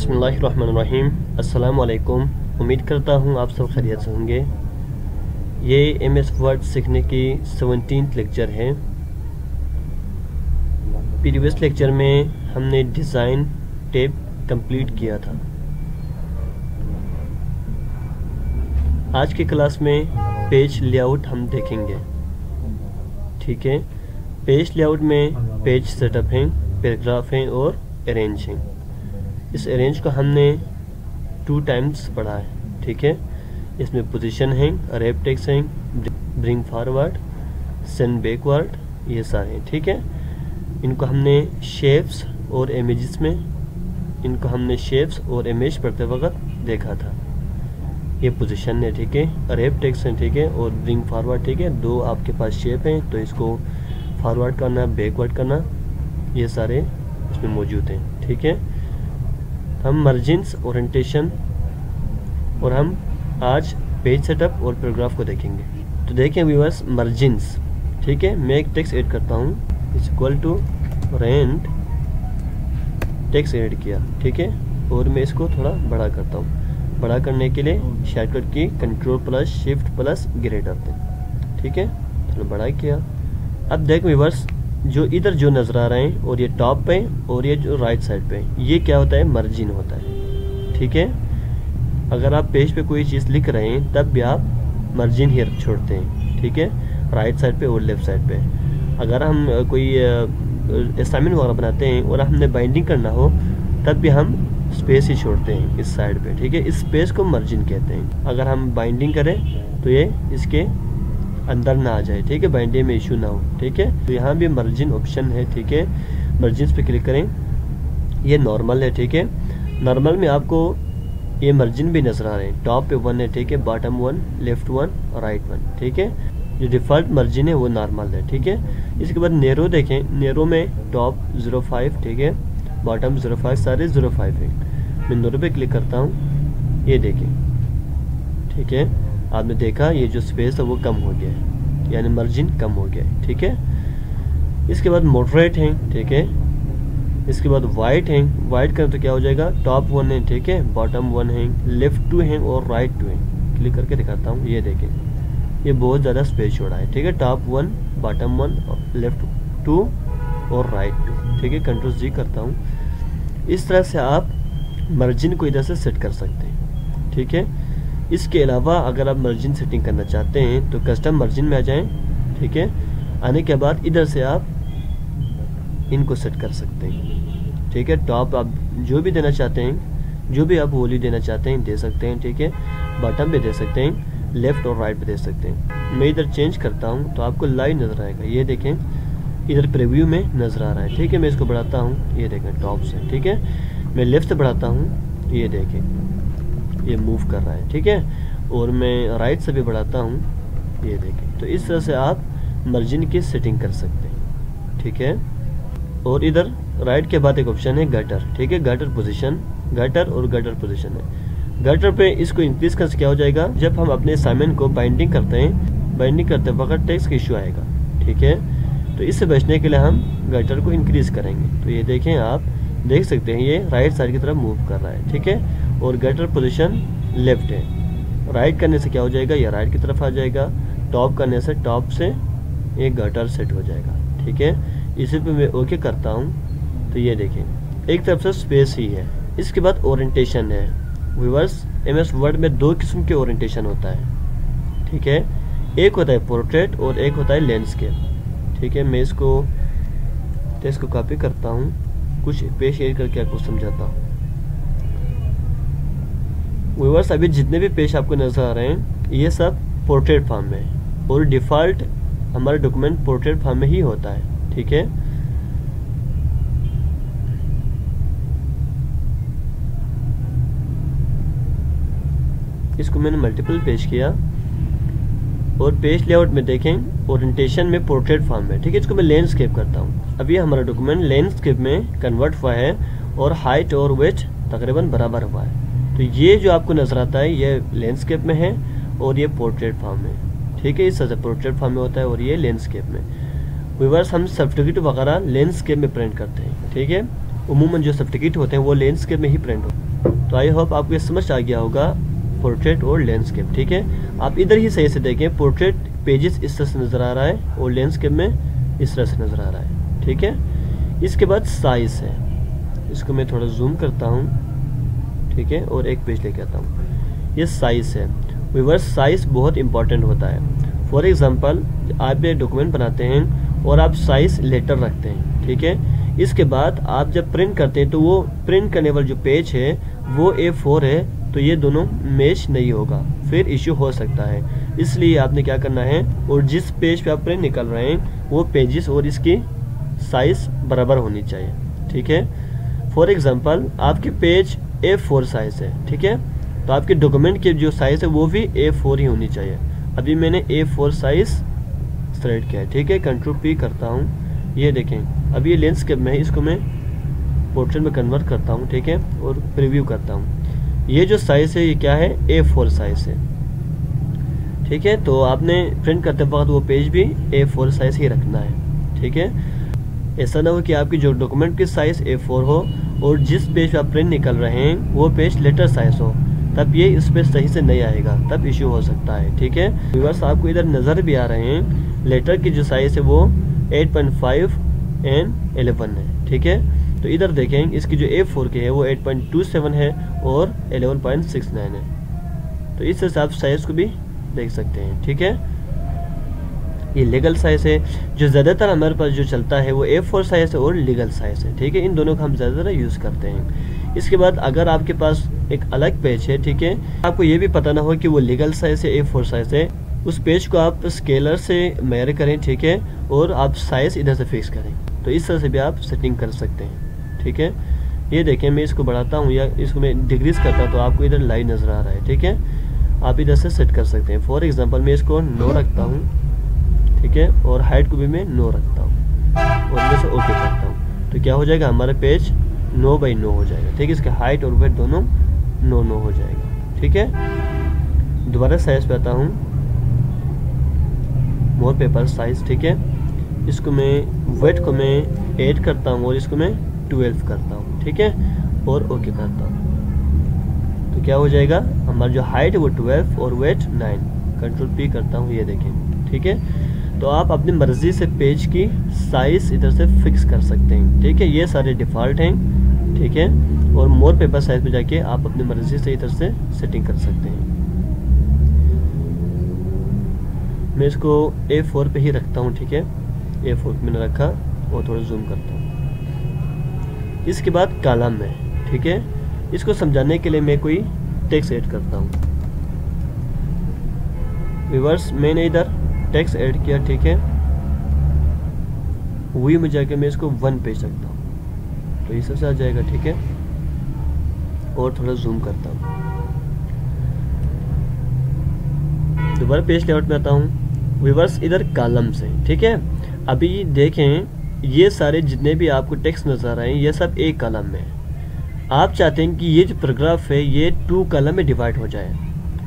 बिस्मिल्लाहिर्रहमानिर्रहीम। अस्सलाम वालेकुम। उम्मीद करता हूँ आप सब खैरियत से होंगे। ये MS वर्ड सीखने की 17th लेक्चर है। प्रीवियस लेक्चर में हमने डिज़ाइन टेप कंप्लीट किया था। आज की क्लास में पेज लेआउट हम देखेंगे। ठीक है, पेज लेआउट में पेज सेटअप हैं, पैराग्राफ हैं और अरेंज हैं। इस अरेंज को हमने 2 टाइम्स पढ़ा है। ठीक है, इसमें पोजीशन है, रैप टेक्स्ट है, ब्रिंग फॉरवर्ड, सेंड बैकवर्ड, ये सारे हैं। ठीक है, इनको हमने शेप्स और इमेजेस में इमेज पढ़ते वक्त देखा था। ये पोजीशन है, ठीक है, रैप टेक्स्ट है, ठीक है, और ब्रिंग फॉरवर्ड, ठीक है। 2 आपके पास शेप हैं, तो इसको फॉरवर्ड करना, बैकवर्ड करना, ये सारे इसमें मौजूद हैं। ठीक है, हम मार्जिन्स, ओरिएंटेशन और हम आज पेज सेटअप और पैराग्राफ को देखेंगे। तो देखें व्यूअर्स, मार्जिन्स, ठीक है। मैं एक टेक्स्ट ऐड करता हूँ, is equal to rent, text add किया, ठीक है, और मैं इसको थोड़ा बड़ा करता हूँ। बड़ा करने के लिए शॉर्टकट की Ctrl+Shift+ग्रेटर दें, ठीक है, थोड़ा बड़ा किया। अब देख व्यूअर्स, जो इधर जो नज़र आ रहे हैं और ये टॉप पे और ये जो राइट साइड पे, ये क्या होता है, मार्जिन होता है। ठीक है, अगर आप पेज पे कोई चीज़ लिख रहे हैं तब भी आप मार्जिन ही छोड़ते हैं। ठीक है, राइट साइड पे और लेफ्ट साइड पे। अगर हम कोई असाइनमेंट वगैरह बनाते हैं और हमने बाइंडिंग करना हो तब भी हम स्पेस ही छोड़ते हैं इस साइड पे। ठीक है, इस स्पेस को मार्जिन कहते हैं। अगर हम बाइंडिंग करें तो ये इसके अंदर ना आ जाए, ठीक है, बाइंडिंग में इशू ना हो। ठीक है, तो यहाँ भी मार्जिन ऑप्शन है, ठीक है, मार्जिन्स पे क्लिक करें। ये नॉर्मल है, ठीक है, नॉर्मल में आपको ये मार्जिन भी नजर आ रहे हैं। टॉप पे 1 है, ठीक है, बॉटम 1, लेफ्ट 1, राइट 1, ठीक है। जो डिफॉल्ट मार्जिन है वो नॉर्मल है, ठीक है। इसके बाद नैरो देखें, नैरो में टॉप 0.5, ठीक है, बॉटम 0.5, सारे 0.5 है। मैं नैरो पे क्लिक करता हूँ, ये देखें, ठीक है, आपने देखा ये जो स्पेस है वो कम हो गया है, यानी मार्जिन कम हो गया है। ठीक है, इसके बाद मॉडरेट है, ठीक है, इसके बाद वाइट है। वाइट करें तो क्या हो जाएगा, टॉप 1 है, ठीक है, बॉटम 1 है, लेफ्ट 2 है और राइट 2 है। क्लिक करके दिखाता हूँ, ये देखें, ये बहुत ज़्यादा स्पेस छोड़ा है। ठीक है, टॉप 1, बॉटम 1, लेफ्ट 2 और राइट 2, ठीक है। Ctrl+G करता हूँ। इस तरह से आप मार्जिन को इधर से सेट कर सकते हैं। ठीक है, इसके अलावा अगर आप मार्जिन सेटिंग करना चाहते हैं तो कस्टम मार्जिन में आ जाएं। ठीक है, आने के बाद इधर से आप इनको सेट कर सकते हैं। ठीक है, टॉप आप जो भी देना चाहते हैं, जो भी आप वैल्यू देना चाहते हैं दे सकते हैं। ठीक है, बॉटम पे दे सकते हैं, लेफ्ट और राइट पे दे सकते हैं। मैं इधर चेंज करता हूँ तो आपको लाइव नज़र आएगा, ये देखें, इधर प्रीव्यू में नज़र आ रहा है। ठीक है, मैं इसको बढ़ाता हूँ, ये देखें टॉप से। ठीक है, मैं लेफ्ट से बढ़ाता हूँ, ये देखें ये मूव कर रहा है। ठीक है, और मैं राइट से भी बढ़ाता हूँ, ये देखें। तो इस तरह से आप मार्जिन की सेटिंग कर सकते हैं। ठीक है, और इधर राइट के बाद एक ऑप्शन है गटर। ठीक है, गटर पोजीशन, गटर और गटर पोजीशन है। गटर पे इसको इंक्रीज करके क्या हो जाएगा, जब हम अपने असाइनमेंट को बाइंडिंग करते हैं, बाइंडिंग करते वक्त टेक्स्ट का इशू आएगा। ठीक है, तो इससे बचने के लिए हम गटर को इंक्रीज करेंगे। तो ये देखें, आप देख सकते हैं ये राइट साइड की तरफ मूव कर रहा है। ठीक है, और गटर पोजीशन लेफ्ट है। राइट करने से क्या हो जाएगा, ये राइट की तरफ आ जाएगा। टॉप करने से टॉप से ये गटर सेट हो जाएगा। ठीक है, इसी पे मैं ओके करता हूँ तो ये देखें, एक तरफ से स्पेस ही है। इसके बाद ओरिएंटेशन है। व्यूअर्स, MS वर्ड में 2 किस्म के ओरिएंटेशन होता है। ठीक है, एक होता है पोर्ट्रेट और एक होता है लैंडस्केप। ठीक है, मैं इसको टेक्स्ट को कॉपी करता हूँ, कुछ पेज एड करके आपको समझाता हूँ। व्यूअर्स, अभी जितने भी पेज आपको नजर आ रहे हैं ये सब पोर्ट्रेट फॉर्म में है और डिफॉल्ट हमारा डॉक्यूमेंट पोर्ट्रेट फॉर्म में ही होता है। ठीक है, इसको मैंने मल्टीपल पेज किया और पेज लेआउट में देखें, ओरिएंटेशन में पोर्ट्रेट फॉर्म में। ठीक है, इसको मैं लैंडस्केप करता हूँ। अभी हमारा डॉक्यूमेंट लैंडस्केप में कन्वर्ट हुआ है और हाइट और वेट तकरीबन बराबर हुआ है। तो ये जो आपको नजर आता है ये लैंडस्केप में है और ये पोर्ट्रेट फॉर्म में। ठीक है, इस तरह से पोर्ट्रेट फॉर्म में होता है और ये लैंडस्केप में। व्यूअर्स, हम सर्टिफिकेट वगैरह लैंडस्केप में प्रिंट करते हैं। ठीक है, उमूमन जो सर्टिफिकेट होते हैं वो लैंडस्केप में ही प्रिंट होते हैं। तो आई होप आपको ये समझ आ गया होगा पोर्ट्रेट और लैंडस्केप। ठीक है, आप इधर ही सही से देखें, पोर्ट्रेट पेजेस इस तरह से नज़र आ रहा है और लैंडस्केप में इस तरह से नज़र आ रहा है। ठीक है, इसके बाद साइज है, इसको मैं थोड़ा जूम करता हूँ। ठीक है, और एक पेज लेके आता हूँ। ये साइज है व्यूअर्स, साइज बहुत इंपॉर्टेंट होता है। फॉर एग्जांपल आप ये डॉक्यूमेंट बनाते हैं और आप साइज लेटर रखते हैं। ठीक है, इसके बाद आप जब प्रिंट करते हैं तो वो प्रिंट करने वाला जो पेज है वो A4 है, तो ये दोनों मैच नहीं होगा, फिर इश्यू हो सकता है। इसलिए आपने क्या करना है, और जिस पेज पे आप प्रिंट निकाल रहे हैं वो पेजेस और इसकी साइज बराबर होनी चाहिए। ठीक है, फॉर एग्जांपल आपके पेज A4 साइज है। ठीक है, तो आपके डॉक्यूमेंट की जो साइज है वो भी A4 ही होनी चाहिए। अभी मैंने A4 साइज सेलेक्ट किया है। ठीक है, कंट्रोल P करता हूँ। ये देखें, अभी ये लैंडस्केप में है, इसको मैं पोर्ट्रेट में कन्वर्ट करता हूँ। ठीक है, और प्रीव्यू करता हूँ। ये जो साइज है ये क्या है, A4 साइज है। ठीक है, तो आपने प्रिंट करते वक्त वो पेज भी A4 साइज ही रखना है। ठीक है, ऐसा ना हो कि आपकी जो डॉक्यूमेंट की साइज A4 हो और जिस पेज पे आप प्रिंट निकल रहे हैं वो पेज लेटर साइज हो, तब ये इस पे सही से नहीं आएगा, तब इश्यू हो सकता है। ठीक है व्यूअर्स, आपको इधर नज़र भी आ रहे हैं, लेटर की जो साइज है वो 8.5 एंड 11 है। ठीक है, तो इधर देखें, इसकी जो A4 की है वो 8.27 है और 11.69 है। तो इस तरह से आप साइज को भी देख सकते हैं। ठीक है, ये लीगल साइज है। जो ज़्यादातर हमारे पास जो चलता है वो A4 साइज है और लीगल साइज है। ठीक है, इन दोनों का हम ज़्यादातर यूज़ करते हैं। इसके बाद अगर आपके पास एक अलग पेज है, ठीक है, आपको ये भी पता ना हो कि वो लीगल साइज है A4 साइज है, उस पेज को आप स्केलर से मेजर करें। ठीक है, और आप साइज इधर से फिक्स करें, तो इस तरह से भी आप सेटिंग कर सकते हैं। ठीक है, ये देखें, मैं इसको बढ़ाता हूँ या इसको मैं डिक्रीज करता हूँ तो आपको इधर लाइन नज़र आ रहा है। ठीक है, आप इधर से सेट कर सकते हैं। फॉर एग्जांपल मैं इसको 9 रखता हूँ। ठीक है, और हाइट को भी मैं 9 रखता हूँ और मैं से ओके करता हूँ, तो क्या हो जाएगा, हमारा पेज 9x9 हो जाएगा। ठीक है, इसके हाइट और वेट दोनों 9 हो जाएगा। ठीक है, दोबारा साइज पे आता हूँ, मोर पेपर साइज। ठीक है, इसको मैं वेट को मैं 8 करता हूँ और इसको मैं 12 करता हूँ। ठीक है, और ओके करता हूँ, तो क्या हो जाएगा, हमारा जो हाइट है वो 12 और वेट 9। कंट्रोल P करता हूँ, ये देखें। ठीक है, तो आप अपनी मर्जी से पेज की साइज इधर से फिक्स कर सकते हैं। ठीक है, ये सारे डिफ़ॉल्ट हैं। ठीक है, और मोर पेपर साइज पे जाके आप अपनी मर्जी से इधर से सेटिंग कर सकते हैं। मैं इसको A4 पे ही रखता हूँ। ठीक है, A4 पे मैंने रखा और थोड़ा जूम करता हूँ। इसके बाद कॉलम है। ठीक है, इसको समझाने के लिए मैं कोई टेक्स्ट ऐड करता हूँ। व्यूअर्स, मैंने इधर टेक्स्ट ऐड किया। ठीक है, वही में जाके मैं इसको 1 पेज रखता हूँ, तो इस तरह से आ जाएगा। ठीक है, और थोड़ा जूम करता हूँ। दोबारा पेज लेआउट में आता हूँ। व्यूअर्स, इधर कॉलम्स हैं। ठीक है, अभी देखें, ये सारे जितने भी आपको टेक्स्ट नजर आ रहे हैं ये सब एक कॉलम में है। आप चाहते हैं कि ये जो पैराग्राफ है ये 2 कॉलम में डिवाइड हो जाए।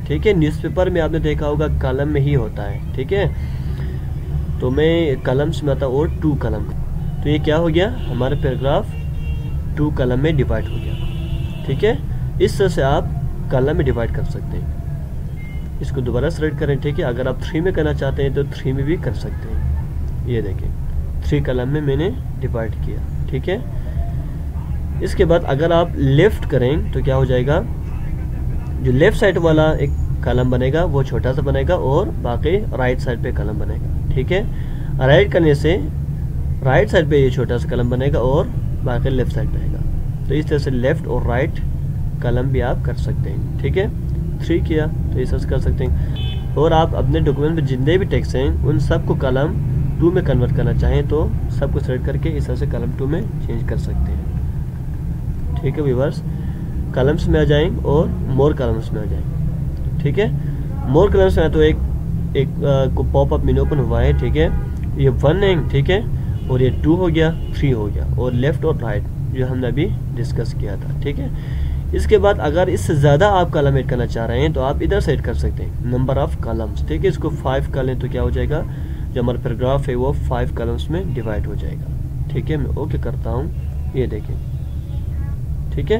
ठीक है, न्यूज़पेपर में आपने देखा होगा कॉलम में ही होता है। ठीक है, तो मैं कॉलम्स में आता हूँ और 2 कॉलम, तो ये क्या हो गया, हमारा पैराग्राफ 2 कॉलम में डिवाइड हो गया। ठीक है, इस तरह से आप कॉलम में डिवाइड कर सकते हैं। इसको दोबारा सेलेक्ट करें। ठीक है, अगर आप 3 में करना चाहते हैं तो 3 में भी कर सकते हैं। ये देखें, 3 कॉलम में मैंने डिवाइड किया। ठीक है, इसके बाद अगर आप लेफ्ट करें तो क्या हो जाएगा, जो लेफ्ट साइड वाला एक कॉलम बनेगा वो छोटा सा बनेगा और बाकी राइट साइड पे कॉलम बनेगा। ठीक है, राइट करने से राइट साइड पे ये छोटा सा कॉलम बनेगा और बाकी लेफ्ट साइड पे आएगा। तो इस तरह से लेफ्ट और राइट कॉलम भी आप कर सकते हैं। ठीक है, 3 किया तो इस तरह से कर सकते हैं। और आप अपने डॉक्यूमेंट में जितने भी टेक्स्ट हैं उन सबको कॉलम 2 में कन्वर्ट करना चाहें तो सबको सेलेक्ट करके इस तरह से कॉलम 2 में चेंज कर सकते हैं। ठीक है व्यूअर्स, कॉलम्स में आ जाएं और मोर कॉलम्स में आ जाएं। ठीक है, मोर कॉलम्स में तो एक पॉपअप मेनू ओपन हुआ है। ठीक है, ये 1 है। ठीक है, और ये 2 हो गया, 3 हो गया, और लेफ्ट और राइट जो हमने अभी डिस्कस किया था। ठीक है, इसके बाद अगर इससे ज़्यादा आप कॉलम ऐड करना चाह रहे हैं तो आप इधर सेट कर सकते हैं नंबर ऑफ कॉलम्स। ठीक है, इसको 5 कर लें तो क्या हो जाएगा, जो हमारा पैराग्राफ है वो 5 कॉलम्स में डिवाइड हो जाएगा। ठीक है, मैं ओके करता हूँ, ये देखें। ठीक है,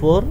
4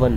1.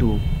2.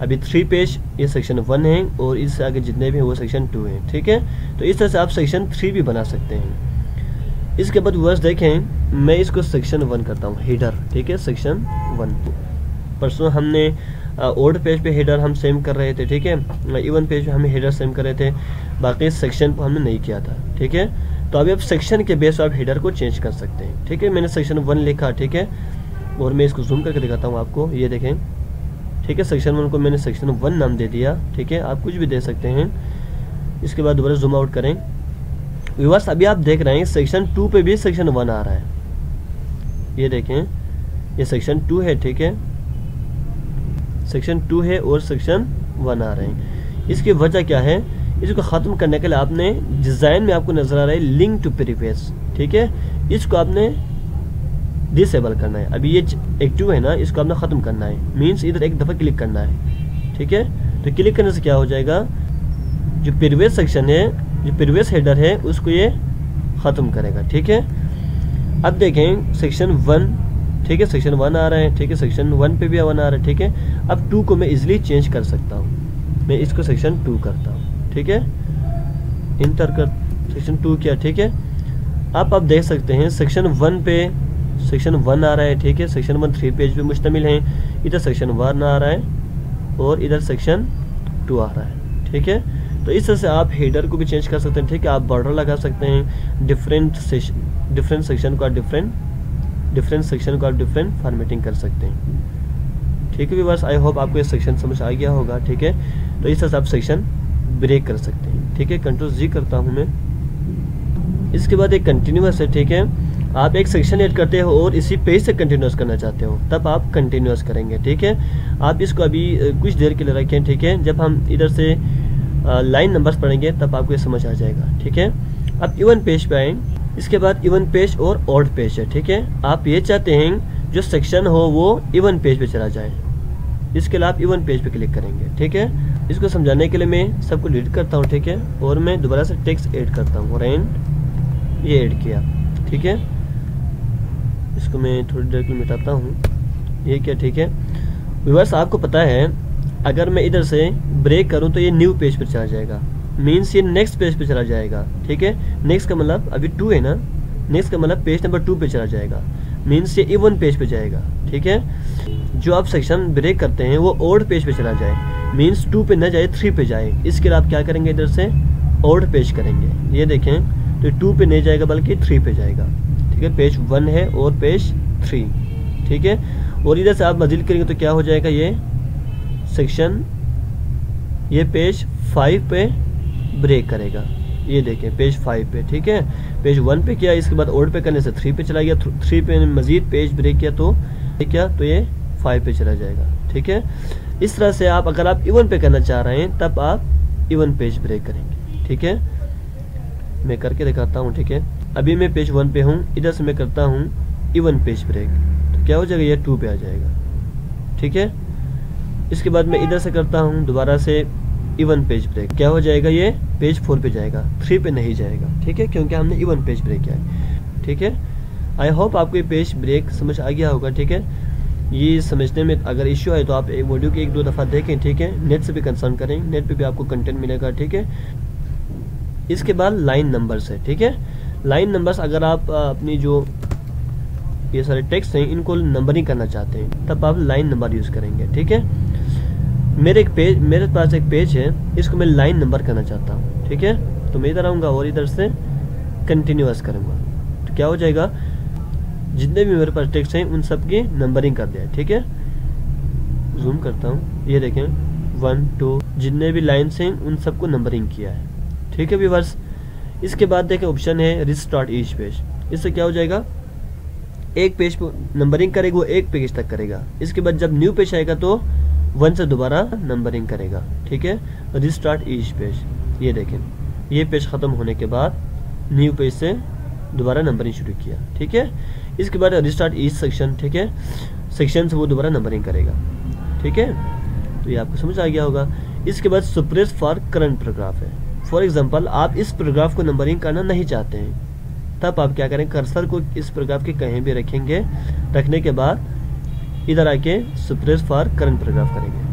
अभी 3 पेज ये सेक्शन 1 है और इससे आगे जितने भी हैं वो सेक्शन 2 हैं, ठीक है। तो इस तरह से आप सेक्शन 3 भी बना सकते हैं। इसके बाद वर्स देखें, मैं इसको सेक्शन 1 करता हूँ, हेडर, ठीक है, सेक्शन 1। परसों हमने ओल्ड पेज पे हेडर हम सेम कर रहे थे, ठीक है, इवन पेज पे हमें हेडर सेम कर रहे थे, बाकी सेक्शन को हमने नहीं किया था, ठीक है। तो अभी आप सेक्शन के बेस पर आप हेडर को चेंज कर सकते हैं, ठीक है। मैंने सेक्शन 1 लिखा, ठीक है, और मैं इसको जूम करके दिखाता हूँ आपको, ये देखें, ठीक है। सेक्शन 1 को मैंने सेक्शन 1 नाम दे दिया, ठीक है, आप कुछ भी दे सकते हैं। इसके बाद दोबारा जूम आउट करें। व्यूअर्स अभी आप देख रहे हैं सेक्शन 2 पे भी सेक्शन 1 आ रहा है, ये देखें, ये सेक्शन 2 है, ठीक है, सेक्शन 2 है और सेक्शन 1 आ रहे हैं। इसकी वजह क्या है, इसको ख़त्म करने के लिए आपने डिज़ाइन में आपको नज़र आ रहा है लिंक टू प्रीवियस, ठीक है, इसको आपने डिसेबल करना है। अभी ये एक्टिव है ना, इसको आपने ख़त्म करना है, मीन्स इधर एक दफ़ा क्लिक करना है, ठीक है। तो क्लिक करने से क्या हो जाएगा, जो प्रीवियस सेक्शन है, जो प्रीवियस हेडर है, उसको ये ख़त्म करेगा, ठीक है। अब देखें सेक्शन 1, ठीक है, सेक्शन 1 आ रहा है, ठीक है, सेक्शन 1 पे भी 1 आ रहा है, ठीक है। अब 2 को मैं इजीली चेंज कर सकता हूँ, मैं इसको सेक्शन 2 करता हूँ, ठीक है, इंटर कर सेक्शन 2 किया, ठीक है। अब आप देख सकते हैं सेक्शन 1 पे सेक्शन 1 आ रहा है, ठीक है, सेक्शन 1 3 पेज पे मुश्तमिल है, इधर सेक्शन 1 आ रहा है और इधर सेक्शन 2 आ रहा है, ठीक है। तो इस तरह से आप हेडर को भी चेंज कर सकते हैं, ठीक है, आप बॉर्डर लगा सकते हैं, डिफरेंट सेक्शन को आप डिफरेंट सेक्शन को आप डिफरेंट फॉर्मेटिंग कर सकते हैं, ठीक है व्यूअर्स। आई होप आपको ये सेक्शन समझ आ गया होगा, ठीक है। तो इस तरह से आप सेक्शन ब्रेक कर सकते हैं, ठीक है। कंट्रोल जी करता हूँ मैं। इसके बाद एक कंटिन्यूअस है, ठीक है, आप एक सेक्शन ऐड करते हो और इसी पेज से कंटिन्यूअस करना चाहते हो, तब आप कंटिन्यूअस करेंगे, ठीक है। आप इसको अभी कुछ देर के लिए रखें, ठीक है, जब हम इधर से लाइन नंबर्स पढ़ेंगे तब आपको ये समझ आ जाएगा, ठीक है। अब इवन पेज पे आए, इसके बाद इवन पेज और ऑड पेज है, ठीक है। आप ये चाहते हैं जो सेक्शन हो वो इवन पेज पे चला जाए, इसके लिए आप इवन पेज पे क्लिक करेंगे, ठीक है। इसको समझाने के लिए मैं सबको डिलीट करता हूँ, ठीक है, और मैं दोबारा से टेक्स्ट ऐड करता हूँ, और एंड ये ऐड किया, ठीक है। इसको मैं थोड़ी देर के लिए मिटाता हूँ, ये क्या, ठीक है। व्यूअर्स आपको पता है अगर मैं इधर से ब्रेक करूँ तो ये न्यू पेज पर चला जाएगा, मीन्स ये नेक्स्ट पेज पे चला जाएगा, ठीक है। नेक्स्ट का मतलब अभी 2 है ना, नेक्स्ट का मतलब पेज नंबर 2 पे चला जाएगा, मीन्स ये इवन पेज पे जाएगा, ठीक है। जो आप सेक्शन ब्रेक करते हैं वो ओल्ड पेज पे चला जाए, मीन्स 2 पे न जाए 3 पे जाए, इसके लिए आप क्या करेंगे, इधर से ओल्ड पेज करेंगे, ये देखें, तो 2 पे नहीं जाएगा बल्कि 3 पे जाएगा, ठीक है। पेज 1 है और पेज 3, ठीक है। और इधर से आप मजीद करेंगे तो क्या हो जाएगा, ये सेक्शन, ये पेज 5 पे ब्रेक करेगा, ये देखें पेज 5 पे, ठीक है। पेज 1 पे किया, इसके बाद ओल्ड पे करने से 3 पे चला गया, 3 पे मजीद पेज ब्रेक किया तो ये 5 पे चला जाएगा, ठीक है। इस तरह से आप अगर आप इवन पे करना चाह रहे हैं तब आप इवन पेज ब्रेक करेंगे, ठीक है। मैं करके दिखाता हूँ, ठीक है। अभी मैं पेज 1 पे हूँ, इधर से मैं करता हूँ इवन पेज ब्रेक, तो क्या हो जाएगा, ये 2 पे आ जाएगा, ठीक है। इसके बाद मैं इधर से करता हूँ दोबारा से इवन पेज ब्रेक, क्या हो जाएगा, ये पेज 4 पे जाएगा, 3 पे नहीं जाएगा, ठीक है, क्योंकि हमने इवन पेज ब्रेक किया है, ठीक है। आई होप आपको ये पेज ब्रेक समझ आ गया होगा, ठीक है। ये समझने में अगर इश्यू है तो आप वीडियो की 1-2 दफ़ा देखें, ठीक है। नेट से भी कंसर्न करें, नेट पे भी आपको कंटेंट मिलेगा, ठीक है। इसके बाद लाइन नंबर्स है, ठीक है। लाइन नंबर्स अगर आप अपनी जो ये सारे टेक्स्ट हैं इनको नंबरिंग करना चाहते हैं तब आप लाइन नंबर यूज़ करेंगे, ठीक है। मेरे पास एक पेज है, इसको मैं लाइन नंबर करना चाहता हूँ, ठीक है। तो मैं इधर आऊँगा और इधर से कंटिन्यूअस करूँगा, तो क्या हो जाएगा, जितने भी मेरे पास टेक्स्ट हैं उन सब की नंबरिंग कर दिया है, ठीक है। जूम करता हूँ, ये देखें 1 2 जितने भी लाइन्स हैं उन सबको नंबरिंग किया है, ठीक है व्यूअर्स। इसके बाद देखें ऑप्शन है रिस्टार्ट ईच पेज, इससे क्या हो जाएगा, एक पेज पर नंबरिंग करेगा वो एक पेज तक करेगा, इसके बाद जब न्यू पेज आएगा तो 1 से दोबारा नंबरिंग करेगा, ठीक है। रिस्टार्ट ईच पेज, ये देखें, ये पेज ख़त्म होने के बाद न्यू पेज से दोबारा नंबरिंग शुरू किया, ठीक है। इसके बाद रिस्टार्ट ईच सेक्शन, ठीक है, सेक्शन से वो दोबारा नंबरिंग करेगा, ठीक है। तो ये आपको समझ आ गया होगा। इसके बाद सप्रेस फॉर करंट पैराग्राफ है। फॉर एग्जांपल आप इस पैराग्राफ को नंबरिंग करना नहीं चाहते हैं, तब आप क्या करें, कर्सर को इस पैराग्राफ के कहीं भी रखेंगे, रखने के बाद इधर आके सप्रेस फॉर करंट पैराग्राफ करेंगे,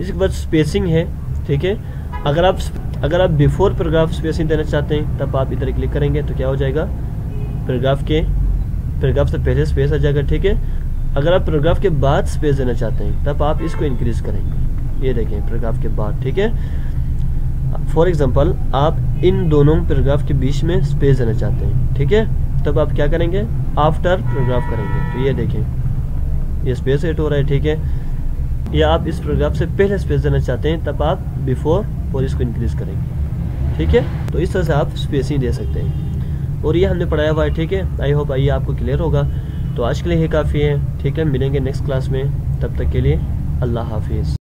इसके बाद स्पेसिंग है, ठीक है। अगर आप बिफोर पैराग्राफ स्पेसिंग देना चाहते हैं तब आप इधर क्लिक करेंगे तो क्या हो जाएगा, पैराग्राफ से पहले स्पेस आ जाएगा, ठीक है। अगर आप पैराग्राफ के बाद स्पेस देना चाहते हैं तब आप इसको इंक्रीज करेंगे, ये देखें पैराग्राफ के बाद, ठीक है। फॉर एग्जांपल आप इन दोनों पैराग्राफ के बीच में स्पेस देना चाहते हैं, ठीक है, तब आप क्या करेंगे, आफ्टर पैराग्राफ करेंगे। तो ये देखें ये स्पेस एड हो रहा है, ठीक है। या आप इस पैराग्राफ से पहले स्पेस देना चाहते हैं तब आप बिफोर और इसको इंक्रीज करेंगे, ठीक है। तो इस तरह से आप स्पेसिंग दे सकते हैं और ये हमने पढ़ाया हुआ है, ठीक है। आई होप ये आपको क्लियर होगा। तो आज के लिए ये काफ़ी है, ठीक है। मिलेंगे नेक्स्ट क्लास में, तब तक के लिए अल्लाह हाफिज़।